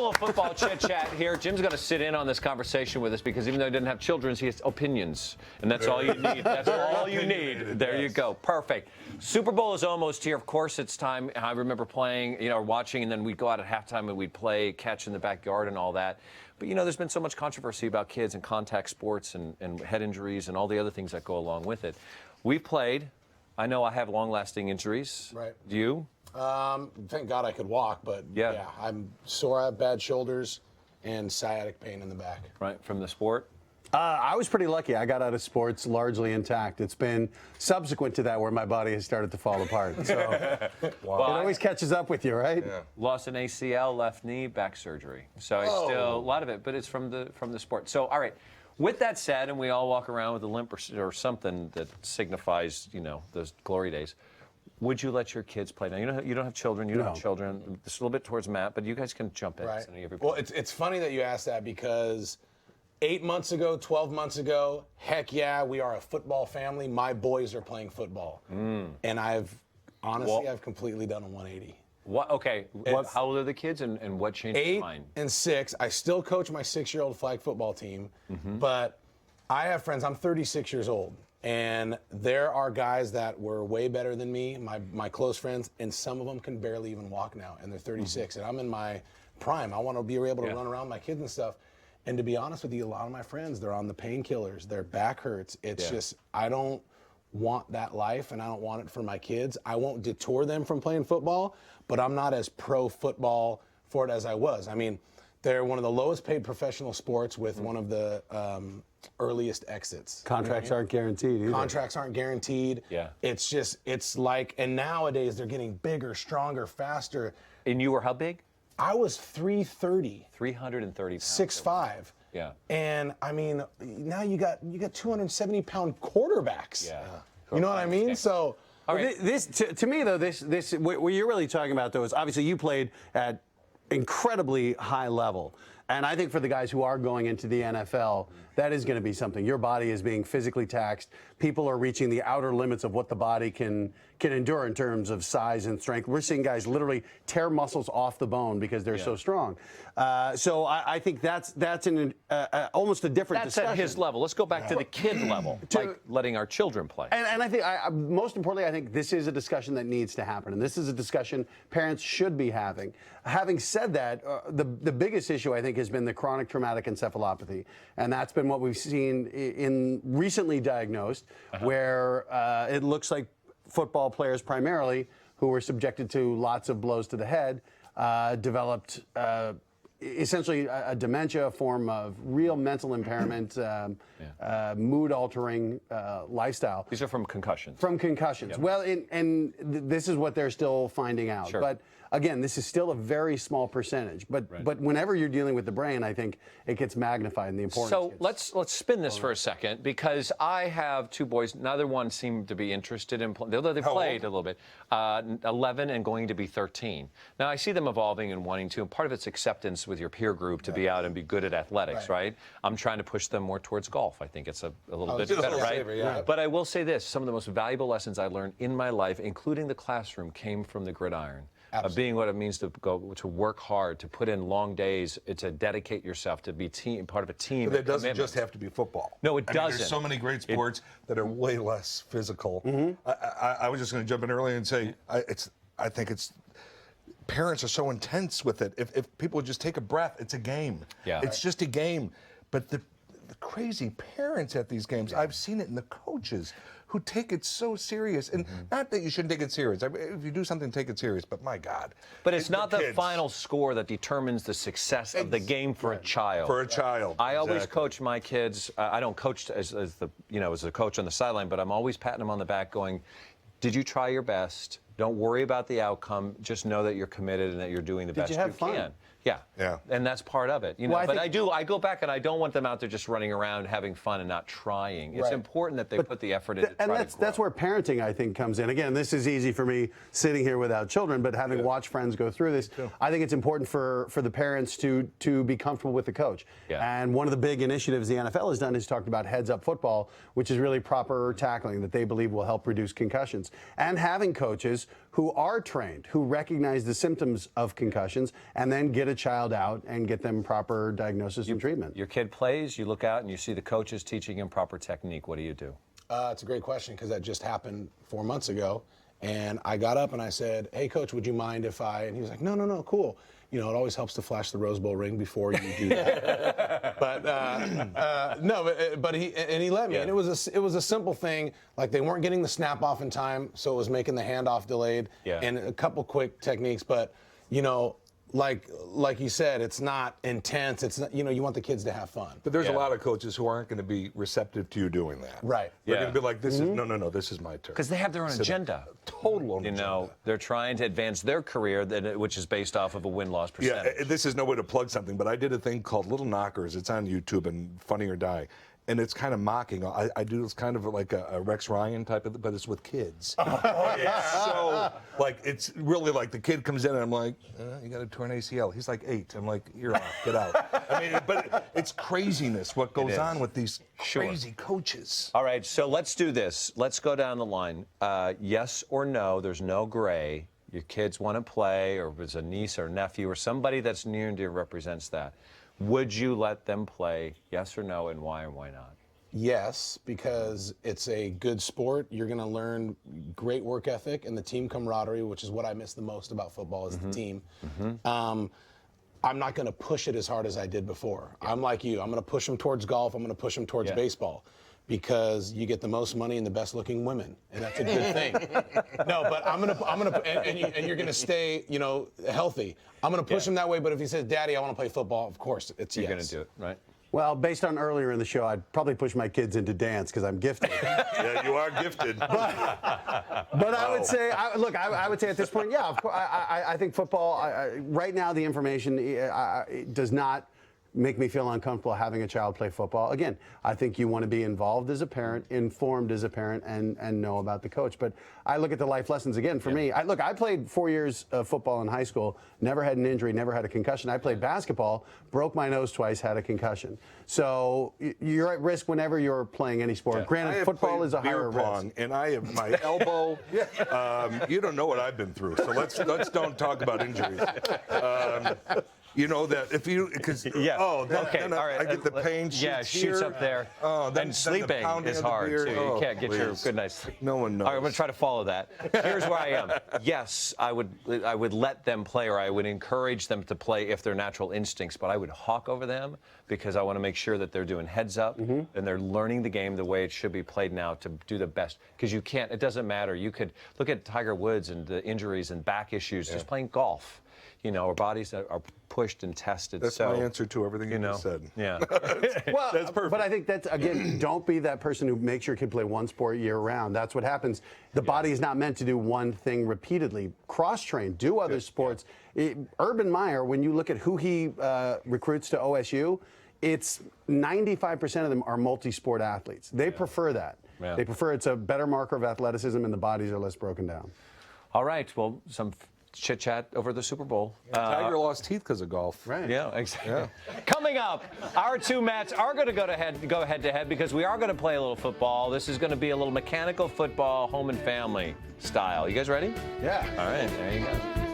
little football chit-chat here. Jim's going to sit in on this conversation with us because even though he didn't have children, he has opinions. And that's all you need. That's all you need. There you go. Perfect. Super Bowl is almost here. Of course, it's time. I remember playing, watching, and then we'd go out at halftime and we'd play catch in the backyard and all that. But, there's been so much controversy about kids and contact sports and head injuries and all the other things that go along with it. We've played. I know I have long-lasting injuries. Right. Do you? Thank God I could walk, but yeah, I'm sore. I have bad shoulders and sciatic pain in the back. Right, from the sport? I was pretty lucky. I got out of sports largely intact. It's been subsequent to that where my body has started to fall apart. So it always catches up with you, right? Yeah. Lost an ACL, left knee, back surgery. So I still, a lot of it, but it's from the sport. So, all right. With that said, and we all walk around with a limp or something that signifies, those glory days, would you let your kids play? Now, you don't have children. You don't have children. This is a little bit towards Matt, but you guys can jump in. Right. Well, it's funny that you asked that because 8 months ago, 12 months ago, heck yeah, we are a football family. My boys are playing football. And I've completely done a 180. What? Okay. How old are the kids and what changed your mind? 8 and 6. I still coach my 6-year-old flag football team, but I have friends. I'm 36 years old, and there are guys that were way better than me, my close friends, and some of them can barely even walk now, and they're 36. And I'm in my prime. I want to be able to run around with my kids and stuff. And to be honest with you, a lot of my friends, they're on the painkillers. Their back hurts. It's just, I don't want that life, and I don't want it for my kids. I won't detour them from playing football, but I'm not as pro football for it as I was. I mean, they're one of the lowest paid professional sports with one of the earliest exits. Contracts aren't guaranteed either. Contracts aren't guaranteed. Yeah. It's like, and nowadays they're getting bigger, stronger, faster. And you were how big? I was 330. 330 pounds. 6'5". Yeah. And I mean, now you got 270-pound quarterbacks. Yeah. You know what I mean? So, all right. This to me though, this what you're really talking about though is obviously you played at incredibly high level. And I think for the guys who are going into the NFL, that is going to be something. Your body is being physically taxed. People are reaching the outer limits of what the body can endure in terms of size and strength. We're seeing guys literally tear muscles off the bone because they're so strong. So I think that's almost a different discussion. That's at his level. Let's go back to the kid level, like letting our children play. And I think, most importantly, I think this is a discussion that needs to happen. And this is a discussion parents should be having. Having said that, the biggest issue, I think, has been the chronic traumatic encephalopathy. And that's been what we've seen in recently diagnosed, where it looks like football players primarily who were subjected to lots of blows to the head developed essentially a dementia, a form of real mental impairment, mood-altering lifestyle. These are from concussions. From concussions. Yep. Well, and this is what they're still finding out. Sure. But again, this is still a very small percentage. But whenever you're dealing with the brain, I think it gets magnified and the importance. So let's spin this for a second, because I have two boys. Neither one seemed to be interested in playing, although they played a little bit. 11 and going to be 13. Now I see them evolving and wanting to, and part of it's acceptance with your peer group to be out and be good at athletics, right? I'm trying to push them more towards golf. I think it's a little bit better, right? But I will say this: some of the most valuable lessons I learned in my life, including the classroom, came from the gridiron. Of being what it means to go to work hard, to put in long days, to dedicate yourself, to be part of a team. But it doesn't just have to be football. No, it doesn't. There's so many great sports that are way less physical. I was just going to jump in earlier and say, I think it's parents are so intense with it. If people just take a breath, it's a game. Yeah. It's just a game. But the crazy parents at these games, I've seen it in the coaches who take it so serious. And not that you shouldn't take it serious. I mean, if you do something, take it serious. But my God. But it's not the final score that determines the success of the game for a child. For a child. I always coach my kids. I don't coach as a coach on the sideline, but I'm always patting them on the back going, did you try your best? Don't worry about the outcome. Just know that you're committed and that you're doing the best you can. Yeah. And that's part of it. But I go back and I don't want them out there just running around having fun and not trying. It's important that they put the effort in to try to grow. That's where parenting, I think, comes in. Again, this is easy for me sitting here without children, but having watched friends go through this, I think it's important for the parents to be comfortable with the coach. And one of the big initiatives the NFL has done is talked about heads-up football, which is really proper tackling that they believe will help reduce concussions. And having coaches who are trained, who recognize the symptoms of concussions, and then get a child out and get them proper diagnosis and treatment. Your kid plays, you look out and you see the coaches teaching him proper technique. What do you do? It's a great question because that just happened 4 months ago. And I got up and I said, hey, coach, would you mind if I, and he was like, no, cool. You know, it always helps to flash the Rose Bowl ring before you do that. but he let me. Yeah. And it was a simple thing. Like they weren't getting the snap off in time, so it was making the handoff delayed. Yeah. And a couple quick techniques. But, you know, like you said, it's not intense. It's not, you know, you want the kids to have fun. But there's Yeah. a lot of coaches who aren't going to be receptive to you doing that. Right. They're Yeah. going to be like, this is, no, this is my turn. Because they have their own agenda. Total own You agenda. know, they're trying to advance their career, which is based off of a win-loss percentage. Yeah, this is no way to plug something, but I did a thing called Little Knockers. It's on YouTube and Funny or Die. And it's kind of mocking. I do this kind of like a Rex Ryan type of, but it's with kids. So, like, it's really like the kid comes in and I'm like, you got a torn ACL. He's like 8. I'm like, you're off, get out. I mean, but it's craziness what goes on with these crazy coaches. All right, so let's do this. Let's go down the line. Yes or no, there's no gray. Your kids want to play, or if it's a niece or nephew or somebody that's near and dear represents that. Would you let them play, yes or no, and why not? Yes, because it's a good sport. You're going to learn great work ethic and the team camaraderie, which is what I miss the most about football is the team. I'm not going to push it as hard as I did before. I'm like you. I'm going to push them towards golf. I'm going to push them towards baseball because you get the most money and the best looking women, and that's a good thing. No, but I'm gonna, and you're gonna stay, you know, healthy. I'm gonna push him that way. But if he says, "Daddy, I want to play football," of course, it's You're yes. going to do it, right? Well, based on earlier in the show, I'd probably push my kids into dance because I'm gifted. Yeah, you are gifted. But I would say, I would say at this point, yeah, of course, I think football, right now the information does not make me feel uncomfortable having a child play football. Again, I think you want to be involved as a parent, informed as a parent, and know about the coach. But I look at the life lessons again for me. I played 4 years of football in high school, never had an injury, never had a concussion. I played basketball, broke my nose twice, had a concussion. So you're at risk whenever you're playing any sport. I Granted, have football played is a higher beer pong, risk. and I have my elbow. You don't know what I've been through, so let's don't talk about injuries. You know that if you, because Okay, all right. I get the pain. Yeah, shoots shoots here. up there. Oh, then and the sleeping pounding is of the hard beer. too. Oh, You can't get your please. good night's sleep. No one knows. All right, I'm going to try to follow that. Here's where I am. Yes, I would let them play, or I would encourage them to play if they're natural instincts, but I would hawk over them because I want to make sure that they're doing heads up and they're learning the game the way it should be played now to do the best. Because you can't, it doesn't matter. You could look at Tiger Woods and the injuries and back issues just playing golf. You know, our bodies are pushed and tested. That's my answer to everything you just said. Yeah. Well, That's perfect. but I think that's, again, don't be that person who makes your kid play one sport year round. That's what happens. The body is not meant to do one thing repeatedly. Cross-train, do other sports. Urban Meyer, when you look at who he recruits to OSU, it's 95% of them are multi-sport athletes. They prefer that. Yeah. They prefer it's a better marker of athleticism and the bodies are less broken down. All right. Well, some chit chat over the Super Bowl. Tiger lost teeth because of golf. Right. Yeah, exactly. Coming up, our two Mets are going to go head to head because we are going to play a little football. This is going to be a little mechanical football, home and family style. You guys ready? Yeah. All right, there you go.